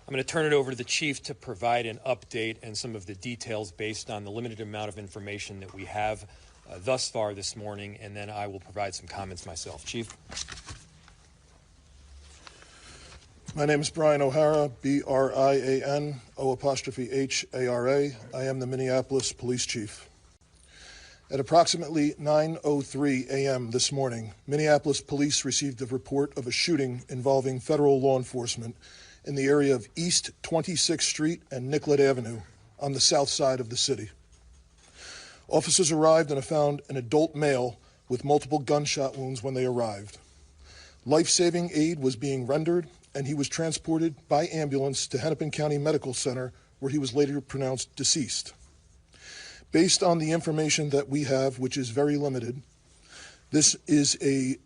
I'm going to turn it over to the Chief to provide an update and some of the details based on the limited amount of information that we have thus far this morning, and then I will provide some comments myself. Chief? My name is Brian O'Hara, B-R-I-A-N-O''H-A-R-A. I am the Minneapolis Police Chief. At approximately 9:03 a.m. this morning, Minneapolis police received a report of a shooting involving federal law enforcement in the area of East 26th Street and Nicollet Avenue on the south side of the city. Officers arrived and found an adult male with multiple gunshot wounds when they arrived. Life-saving aid was being rendered, and he was transported by ambulance to Hennepin County Medical Center, where he was later pronounced deceased. Based on the information that we have, which is very limited, this is a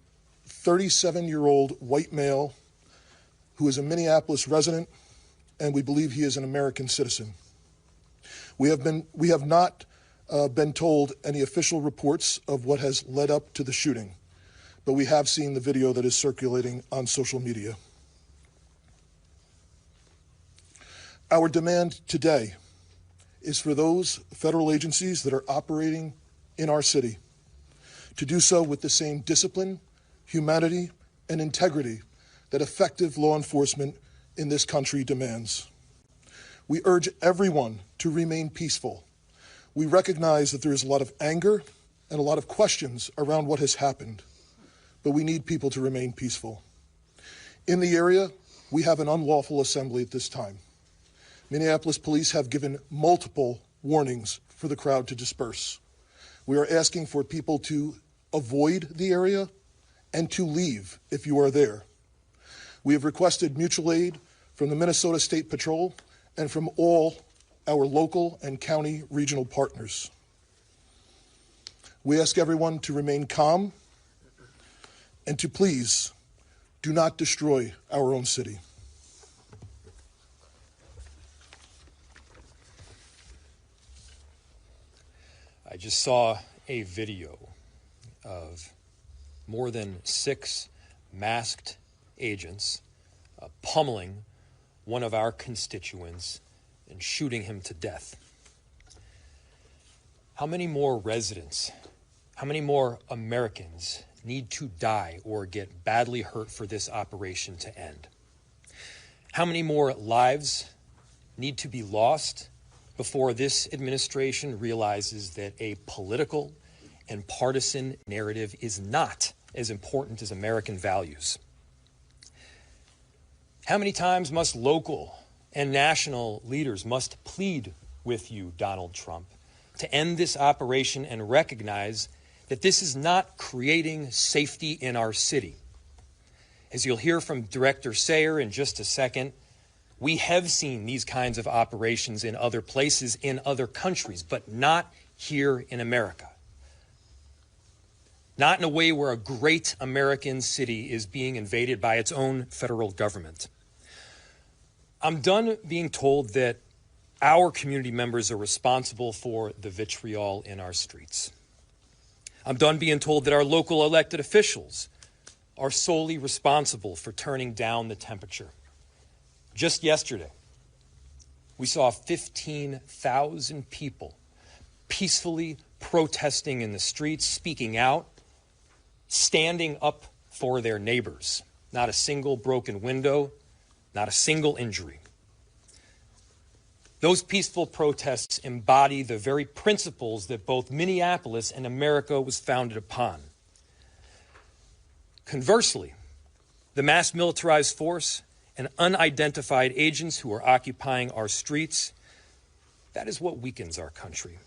37-year-old white male who is a Minneapolis resident, and we believe he is an American citizen. We have not been told any official reports of what has led up to the shooting, but we have seen the video that is circulating on social media. Our demand today is for those federal agencies that are operating in our city to do so with the same discipline, humanity, and integrity that effective law enforcement in this country demands. We urge everyone to remain peaceful. We recognize that there is a lot of anger and a lot of questions around what has happened, but we need people to remain peaceful. In the area, we have an unlawful assembly at this time. Minneapolis police have given multiple warnings for the crowd to disperse. We are asking for people to avoid the area and to leave if you are there. We have requested mutual aid from the Minnesota State Patrol and from all our local and county regional partners. We ask everyone to remain calm and to please do not destroy our own city. I just saw a video of more than 6 masked agents pummeling one of our constituents and shooting him to death. How many more residents, how many more Americans need to die or get badly hurt for this operation to end? How many more lives need to be lost before this administration realizes that a political and partisan narrative is not as important as American values? How many times must local and national leaders must plead with you, Donald Trump, to end this operation and recognize that this is not creating safety in our city? As you'll hear from Director Sayre in just a second, we have seen these kinds of operations in other places, in other countries, but not here in America. Not in a way where a great American city is being invaded by its own federal government. I'm done being told that our community members are responsible for the vitriol in our streets. I'm done being told that our local elected officials are solely responsible for turning down the temperature. Just yesterday, we saw 15,000 people peacefully protesting in the streets, speaking out, standing up for their neighbors. Not a single broken window, not a single injury. Those peaceful protests embody the very principles that both Minneapolis and America was founded upon. Conversely, the mass militarized force and unidentified agents who are occupying our streets, that is what weakens our country.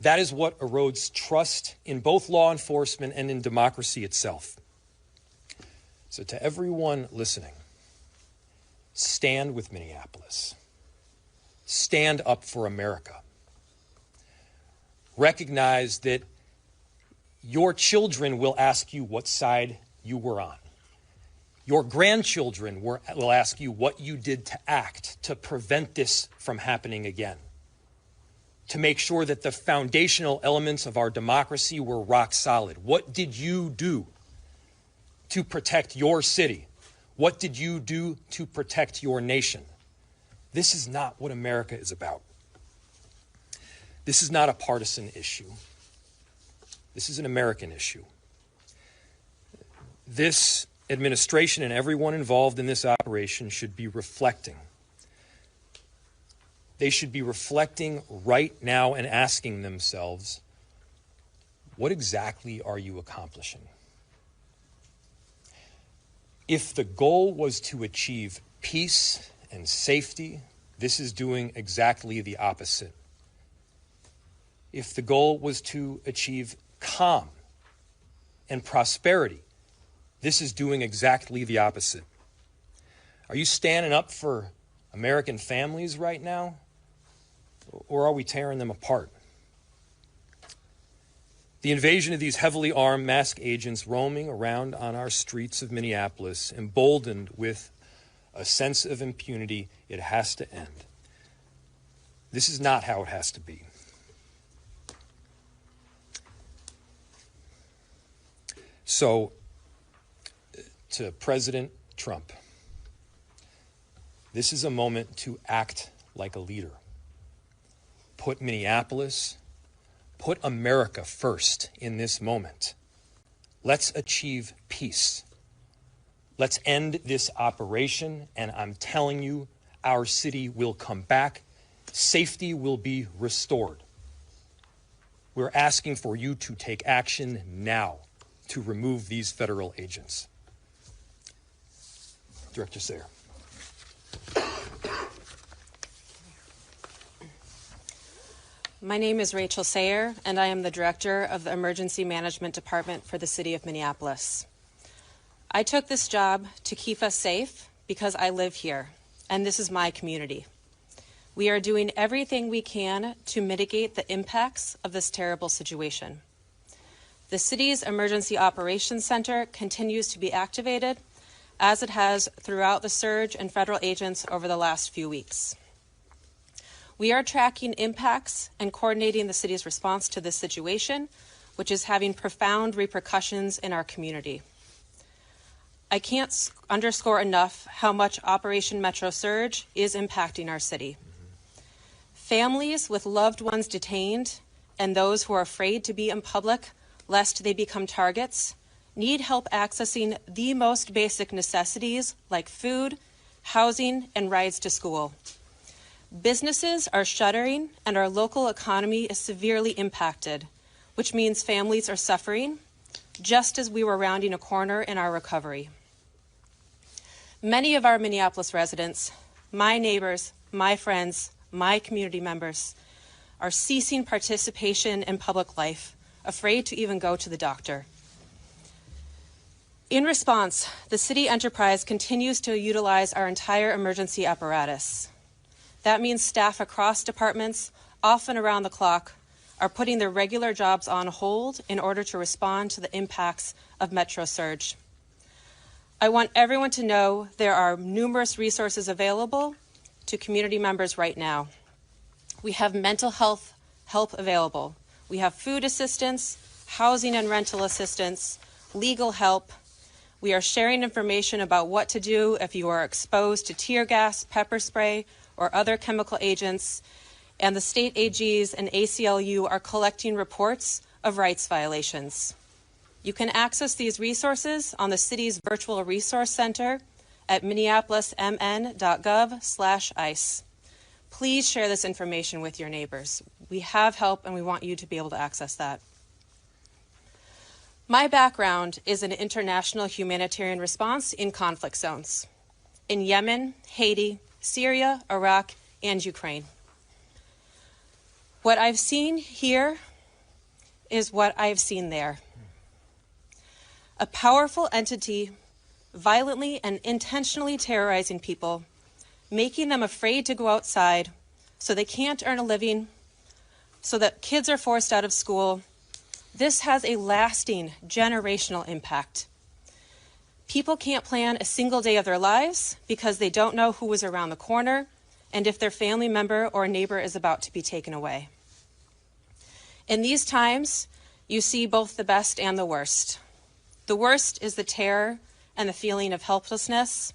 That is what erodes trust in both law enforcement and in democracy itself. So to everyone listening, stand with Minneapolis. Stand up for America. Recognize that your children will ask you what side you were on. Your grandchildren will ask you what you did to act to prevent this from happening again, to make sure that the foundational elements of our democracy were rock solid. What did you do to protect your city? What did you do to protect your nation? This is not what America is about. This is not a partisan issue. This is an American issue. This administration and everyone involved in this operation should be reflecting. They should be reflecting right now and asking themselves, what exactly are you accomplishing? If the goal was to achieve peace and safety, this is doing exactly the opposite. If the goal was to achieve calm and prosperity, this is doing exactly the opposite. Are you standing up for American families right now? Or are we tearing them apart? The invasion of these heavily armed masked agents roaming around on our streets of Minneapolis, emboldened with a sense of impunity, it has to end. This is not how it has to be. So, to President Trump, this is a moment to act like a leader. Put Minneapolis, put America first in this moment. Let's achieve peace. Let's end this operation, and I'm telling you, our city will come back. Safety will be restored. We're asking for you to take action now to remove these federal agents. Director Sayre. My name is Rachel Sayre, and I am the Director of the Emergency Management Department for the City of Minneapolis. I took this job to keep us safe because I live here, and this is my community. We are doing everything we can to mitigate the impacts of this terrible situation. The city's Emergency Operations Center continues to be activated, as it has throughout the surge in federal agents over the last few weeks. We are tracking impacts and coordinating the city's response to this situation, which is having profound repercussions in our community. I can't underscore enough how much Operation Metro Surge is impacting our city. Families with loved ones detained and those who are afraid to be in public lest they become targets need help accessing the most basic necessities like food, housing, and rides to school. Businesses are shuttering and our local economy is severely impacted, which means families are suffering, just as we were rounding a corner in our recovery. Many of our Minneapolis residents, my neighbors, my friends, my community members, are ceasing participation in public life, afraid to even go to the doctor. In response, the city enterprise continues to utilize our entire emergency apparatus. That means staff across departments, often around the clock, are putting their regular jobs on hold in order to respond to the impacts of Metro Surge. I want everyone to know there are numerous resources available to community members right now. We have mental health help available. We have food assistance, housing and rental assistance, legal help. We are sharing information about what to do if you are exposed to tear gas, pepper spray, or other chemical agents, and the state AGs and ACLU are collecting reports of rights violations. You can access these resources on the city's virtual resource center at minneapolismn.gov/ICE. Please share this information with your neighbors. We have help and we want you to be able to access that. My background is in international humanitarian response in conflict zones in Yemen, Haiti, Syria, Iraq, and Ukraine. What I've seen here is what I've seen there. A powerful entity violently and intentionally terrorizing people, making them afraid to go outside so they can't earn a living, so that kids are forced out of school. This has a lasting generational impact. People can't plan a single day of their lives because they don't know who is around the corner and if their family member or neighbor is about to be taken away. In these times, you see both the best and the worst. The worst is the terror and the feeling of helplessness.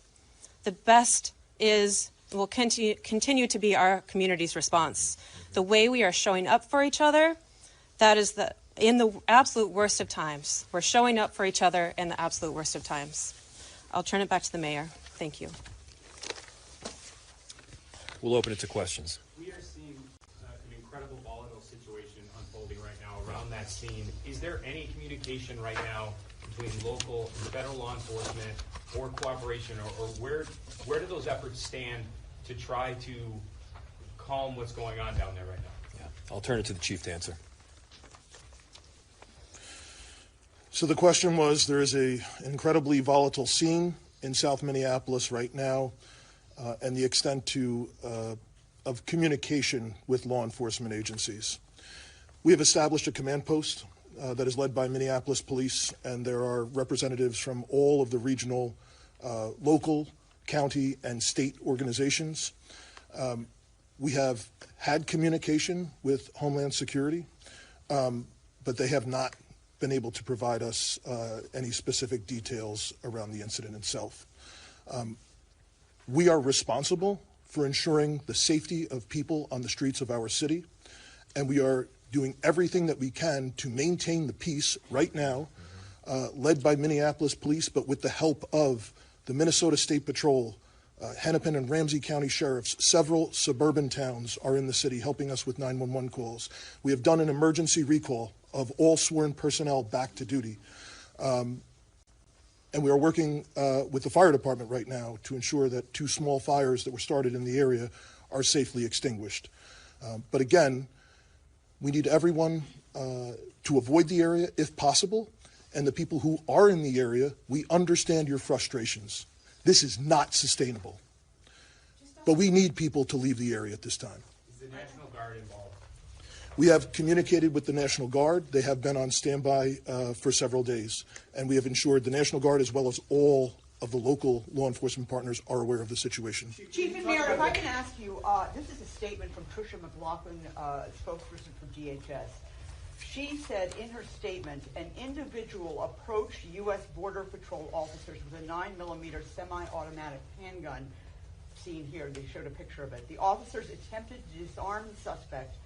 The best is will continue to be our community's response. The way we are showing up for each other, that is in the absolute worst of times. We're showing up for each other in the absolute worst of times. I'll turn it back to the mayor. Thank you. We'll open it to questions. We are seeing an incredible volatile situation unfolding right now around that scene. Is there any communication right now between local and federal law enforcement or cooperation, or where do those efforts stand to try to calm what's going on down there right now? Yeah, I'll turn it to the chief to answer. So the question was, there is an incredibly volatile scene in South Minneapolis right now, and the extent of communication with law enforcement agencies. We have established a command post that is led by Minneapolis Police, and there are representatives from all of the regional, local, county, and state organizations. We have had communication with Homeland Security, but they have not been able to provide us any specific details around the incident itself. We are responsible for ensuring the safety of people on the streets of our city, and we are doing everything that we can to maintain the peace right now, led by Minneapolis Police, but with the help of the Minnesota State Patrol, Hennepin and Ramsey County Sheriffs. Several suburban towns are in the city helping us with 911 calls. We have done an emergency recall of all sworn personnel back to duty. And we are working with the fire department right now to ensure that 2 small fires that were started in the area are safely extinguished. But again, we need everyone to avoid the area if possible. And the people who are in the area, we understand your frustrations. This is not sustainable. But we need people to leave the area at this time. Is the National Guard involved? We have communicated with the National Guard. They have been on standby for several days. And we have ensured the National Guard, as well as all of the local law enforcement partners, are aware of the situation. Chief and Mayor, if I can ask you, this is a statement from Tricia McLaughlin, spokesperson for DHS. She said in her statement, an individual approached U.S. Border Patrol officers with a 9mm semi-automatic handgun. Seen here, they showed a picture of it. The officers attempted to disarm the suspect,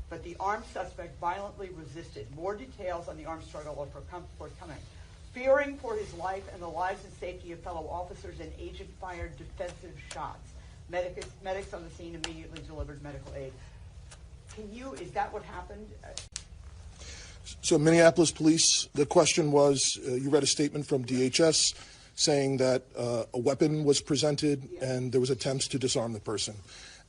but the armed suspect violently resisted. More details on the armed struggle are forthcoming. Fearing for his life and the lives and safety of fellow officers, an agent fired defensive shots. Medics on the scene immediately delivered medical aid. Is that what happened? So Minneapolis Police, the question was, you read a statement from DHS saying that a weapon was presented and there was attempts to disarm the person.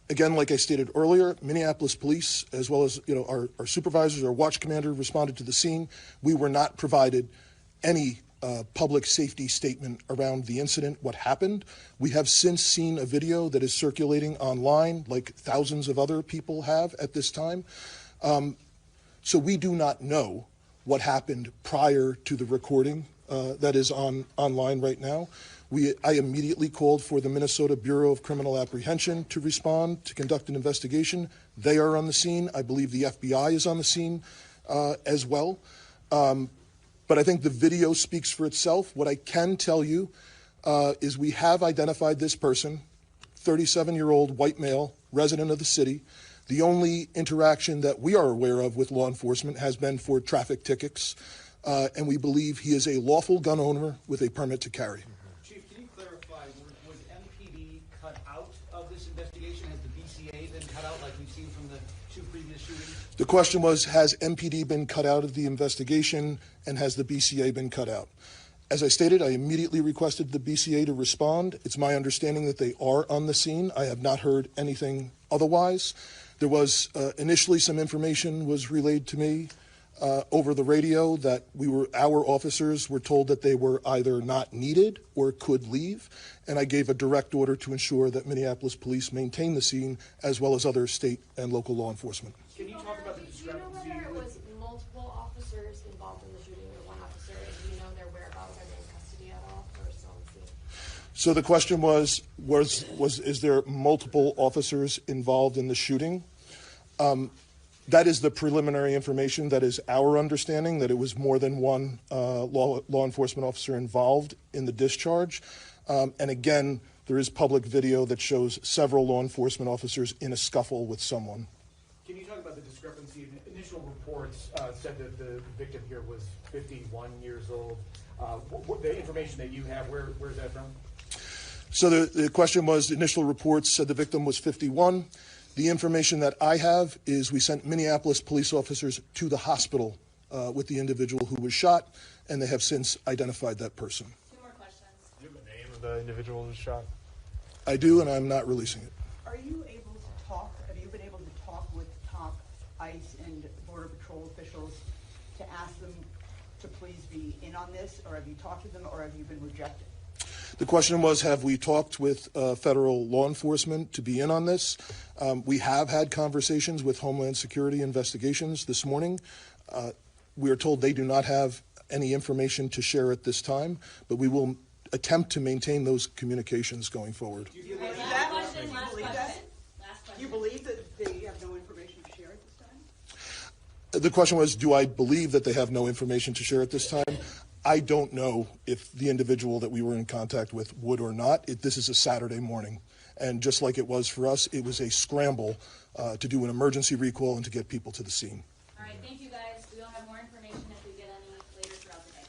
Again, like I stated earlier, Minneapolis Police, as well as our supervisors, our watch commander, responded to the scene. We were not provided any public safety statement around the incident, what happened. We have since seen a video that is circulating online, like thousands of other people have at this time. So we do not know what happened prior to the recording that is online right now. I immediately called for the Minnesota Bureau of Criminal Apprehension to respond, to conduct an investigation. They are on the scene. I believe the FBI is on the scene as well. But I think the video speaks for itself. What I can tell you is we have identified this person, 37-year-old white male, resident of the city. The only interaction that we are aware of with law enforcement has been for traffic tickets, and we believe he is a lawful gun owner with a permit to carry. Chief, can you clarify, was MPD cut out of this investigation? Has the BCA been cut out like we've seen from the 2 previous shootings? The question was, has MPD been cut out of the investigation, and has the BCA been cut out? As I stated, I immediately requested the BCA to respond. It's my understanding that they are on the scene. I have not heard anything otherwise. There was initially some information was relayed to me over the radio that our officers were told that they were either not needed or could leave, and I gave a direct order to ensure that Minneapolis Police maintain the scene as well as other state and local law enforcement. Can you talk about the discrepancy? Do you know whether it was multiple officers involved in the shooting or one officer? Do you know their whereabouts? Are they in custody at all or still on the scene? So the question was is there multiple officers involved in the shooting? That is the preliminary information. That is our understanding, that it was more than one law enforcement officer involved in the discharge. And again, There is public video that shows several law enforcement officers in a scuffle with someone. Can you talk about the discrepancy? Initial reports said that the victim here was 51 years old. The information that you have, where's that from? So the question was, initial reports said the victim was 51. The information that I have is we sent Minneapolis police officers to the hospital with the individual who was shot, and they have since identified that person. Two more questions. Do you have the name of the individual who was shot? I do, and I'm not releasing it. Are you able to talk, have you been able to talk with top ICE and Border Patrol officials to ask them to please be in on this, or have you talked to them, or have you been rejected? The question was, have we talked with federal law enforcement to be in on this? We have had conversations with Homeland Security Investigations this morning. We are told they do not have any information to share at this time, but we will attempt to maintain those communications going forward. Do you believe that? Do you believe that? Do you believe that they have no information to share at this time? The question was, do I believe that they have no information to share at this time? I don't know if the individual that we were in contact with would or not. This is a Saturday morning. And just like it was for us, it was a scramble to do an emergency recall and to get people to the scene. All right, thank you guys. We'll have more information if we get any later throughout the day.